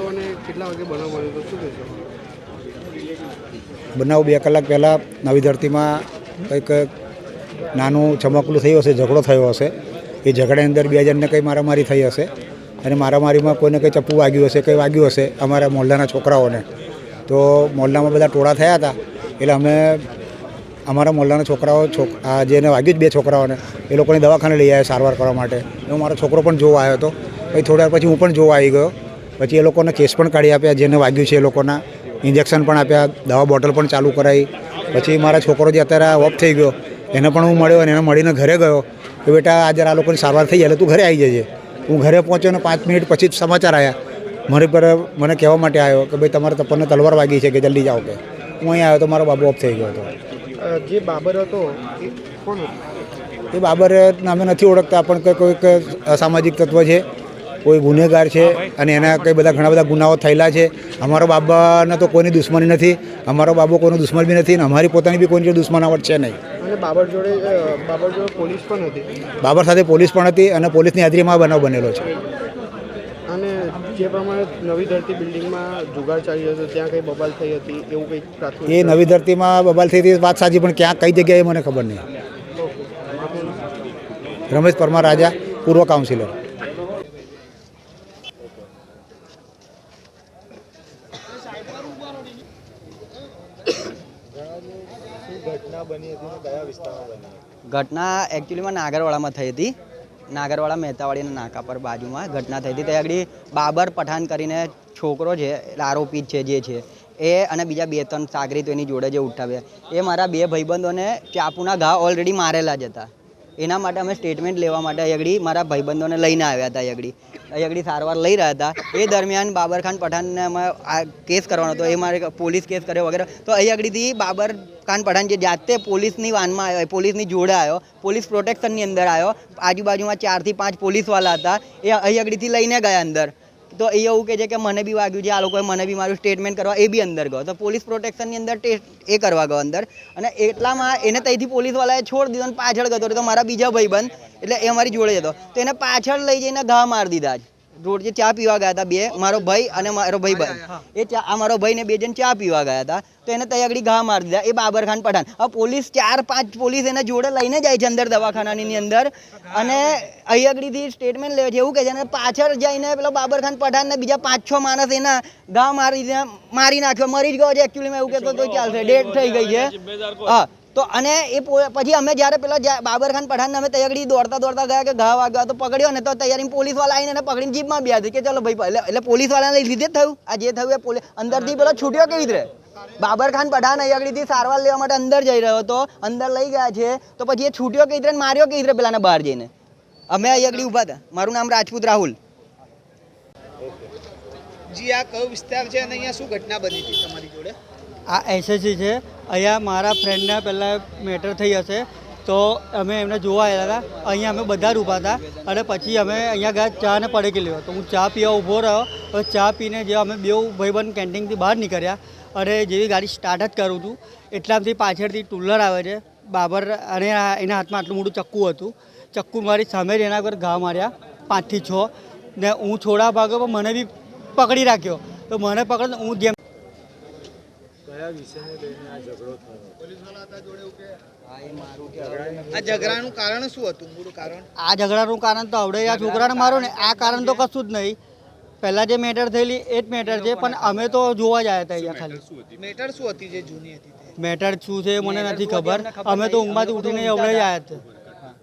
હતો અને કેટલા વાગે બનાવ બન્યો હતો, શું કહેશો? બનાવ 2 કલાક પહેલાં નવી ધરતીમાં કંઈક નાનું ચમકલું થયું હશે, ઝઘડો થયો હશે. એ ઝઘડાની અંદર 2 જણને કંઈ મારામારી થઈ હશે અને મારામારીમાં કોઈને કંઈ ચપ્પુ વાગ્યું હશે, કંઈ વાગ્યું હશે અમારા મોહલ્લાના છોકરાઓને. તો મોહલ્લામાં બધા ટોળા થયા હતા, એટલે અમે અમારા મોહલ્લાના છોકરાઓ જેને વાગ્યું જ 2 છોકરાઓને એ લોકોને દવાખાને લઈ આવ્યા સારવાર કરવા માટે. હું મારો છોકરો પણ જોવા આવ્યો હતો. પછી થોડી વાર પછી હું પણ જોવા આવી ગયો. પછી એ લોકોને કેસ પણ કાઢી આપ્યા, જેને વાગ્યું છે એ લોકોના ઇન્જેક્શન પણ આપ્યા, દવા બોટલ પણ ચાલુ કરાવી. પછી મારા છોકરો જે અત્યારે ઓફ થઈ ગયો એને પણ હું મળ્યો અને એને મળીને ઘરે ગયો કે બેટા આજે આ લોકોની સારવાર થઈ જાય એટલે તું ઘરે આવી જજે. હું ઘરે પહોંચ્યો ને 5 મિનિટ પછી જ સમાચાર આવ્યા મારી પર, મને કહેવા માટે આવ્યો કે ભાઈ તમારે તપનને તલવાર વાગી છે કે જલ્દી જાઓ કે. હું અહીં આવ્યો તો મારો બાબુ ઓફ થઈ ગયો હતો. જે બાબર હતો એ કોણ હતો? એ બાબરને અમે નથી ઓળખતા, પણ કોઈક અસામાજિક તત્વ છે, કોઈ ગુનેગાર છે અને એના કંઈ ઘણા બધા ગુનાઓ થયેલા છે. અમારો બાબાને તો કોઈની દુશ્મની નથી, અમારો બાબો કોઈનો દુશ્મન બી નથી અને અમારી પોતાની બી કોઈની દુશ્મનાવટ છે નહીં. અને બાબર જોડે પોલીસ પણ હતી? બાબર સાથે પોલીસ પણ હતી અને પોલીસની હાજરીમાં બનાવ બનેલો છે. અને જે પ્રમાણે નવી ધરતી બિલ્ડિંગમાં જુગાર ચાલી રહ્યો હતો ત્યાં કંઈ બબાલ થઈ હતી એવું કંઈક પ્રાથમિક? એ નવી ધરતીમાં બબાલ થઈ હતી વાત સાચી, પણ ક્યાં કઈ જગ્યાએ મને ખબર નહીં. રમેશ પરમાર રાજા, પૂર્વ કાઉન્સિલર. ઘટના એકચ્યુઅલીમાં નાગરવાડામાં થઈ હતી. નાગરવાડા મહેતાવાડીના નાકા પર બાજુમાં ઘટના થઈ હતી. ત્યાં આગળ બાબર પઠાણ કરીને છોકરો છે, આરોપી છે જે છે એ, અને બીજા 2-3 સાગરીતો એની જોડે જે ઉઠાવ્યા, એ મારા 2 ભાઈબંધોને ચાકુના ઘા ઓલરેડી મારેલા જ હતા. એના માટે અમે સ્ટેટમેન્ટ લેવા માટે અહીં આગળ મારા ભાઈબંધોને લઈને આવ્યા હતા. અહીં આગળ સારવાર લઈ રહ્યા હતા. એ દરમિયાન બાબરખાન પઠાણને અમે કેસ કરવાનો હતો, એ મારે પોલીસ કેસ કર્યો વગેરે. તો અહીં આગળથી બાબરખાન પઠાણ જે જાતે પોલીસની વાનમાં આવ્યો, પોલીસની જોડે આવ્યો, પોલીસ પ્રોટેક્શનની અંદર આવ્યો. આજુબાજુમાં 4 થી 5 પોલીસવાળા હતા, એ અહીં આગળથી લઈને ગયા અંદર. તો એ એવું કહે છે કે મને બી વાગ્યું છે, આ લોકોએ મને બી મારું સ્ટેટમેન્ટ કરવા એ બી અંદર ગયો. તો પોલીસ પ્રોટેક્શનની અંદર એ કરવા ગયો અંદર, અને એટલામાં એને ત્યાંથી પોલીસવાળાએ છોડી દીધો અને પાછળ ગયો. તો મારા બીજા ભાઈબંધ એટલે એ અમારી જોડે હતો, તો એને પાછળ લઈ જઈને ઘા મારી દીધા. રોડ જે ચા પીવા ગયા હતા 2, મારો ભાઈ અને મારો ભાઈબંધ, આ મારો ભાઈ ને 2 જણ ચા પીવા ગયા હતા. તો એને ત્યાં આગળ ઘા મારી દીધા, એ બાબરખાન પઠાણ. હવે પોલીસ 4-5 પોલીસ એને જોડે લઈને જાય છે અંદર દવાખાનાની અંદર, અને અહીં આગળથી સ્ટેટમેન્ટ લે છે. એવું કહે છે અને પાછળ જઈને પેલો બાબરખાન પઠાણ ને બીજા 5-6 માણસ એના ઘા મારી નાખ્યો, મરી જ ગયો છે એકચ્યુઅલીમાં. એવું કહેતો તો ચાલશે, ડેડ થઈ ગઈ છે. હા, તો અને એ પછી અમે જ્યારે પેલા બાબરખાન પઠાણને અમે તૈયારી દોડતા ગયા કે ઘા વાગ્યા, તો પકડ્યો ને તો તૈયારી પોલીસવાળા આવીને એને પકડીને જીપમાં બેસી કે ચલો ભાઈ, એટલે પોલીસવાળાને લીધે જ થયું. આ જે થયું એ પોલીસ અંદરથી પેલો છૂટ્યો કેવી રીતે? બાબરખાન પઠાણ અહીંયાથી સારવાર લેવા માટે અંદર જઈ રહ્યો હતો, અંદર લઈ ગયા છે, તો પછી એ છૂટ્યો કેવી રીતે, માર્યો કેવી રીતે પેલાને બહાર જઈને? અમે અહીંયા ઊભા હતા. મારું નામ રાજપૂત રાહુલ. જી, આ કયો વિસ્તાર છે અને અહીંયા શું ઘટના બની હતી તમારી જોડે? આ એસએસસી છે. અહીંયા મારા ફ્રેન્ડને પહેલાં મેટર થઈ હશે, તો અમે એમને જોવા આવ્યા હતા. અહીંયા અમે બધા ઊભા હતા અને પછી અમે અહીંયા ગયા ચા ને પડેકી લેવા. તો હું ચા પીવા ઊભો રહ્યો. હવે ચા પીને જે અમે 2 ભાઈબંધ કેન્ટીનથી બહાર નીકળ્યા અને જેવી ગાડી સ્ટાર્ટ જ કરું છું એટલામાંથી પાછળથી ટુલર આવે છે. બાબર અને એના હાથમાં આટલું મોટું ચક્કુ હતું. ચક્કુ મારી સામે જ એના પર ઘા માર્યા 5 થી 6, ને હું છોડા ભાગ્યો પણ મને બી પકડી રાખ્યો. તો મને પકડ હું જેમ આ ઝઘડાનું કારણ શું હતું? મૂળ કારણ? આ ઝઘડાનું કારણ તો આવડે આ છોકરાને મારો ને, આ કારણ તો કશું જ નહીં. પહેલાં જે મેટર થયેલી એ જ મેટર છે, પણ અમે તો જોવા જ આવ્યા હતા અહીંયા ખાલી. મેટર શું હતી જે જૂની હતી? મેટર શું છે મને નથી ખબર. અમે તો ઊંઘમાંથી ઉઠીને એવડે જ આવ્યા હતા.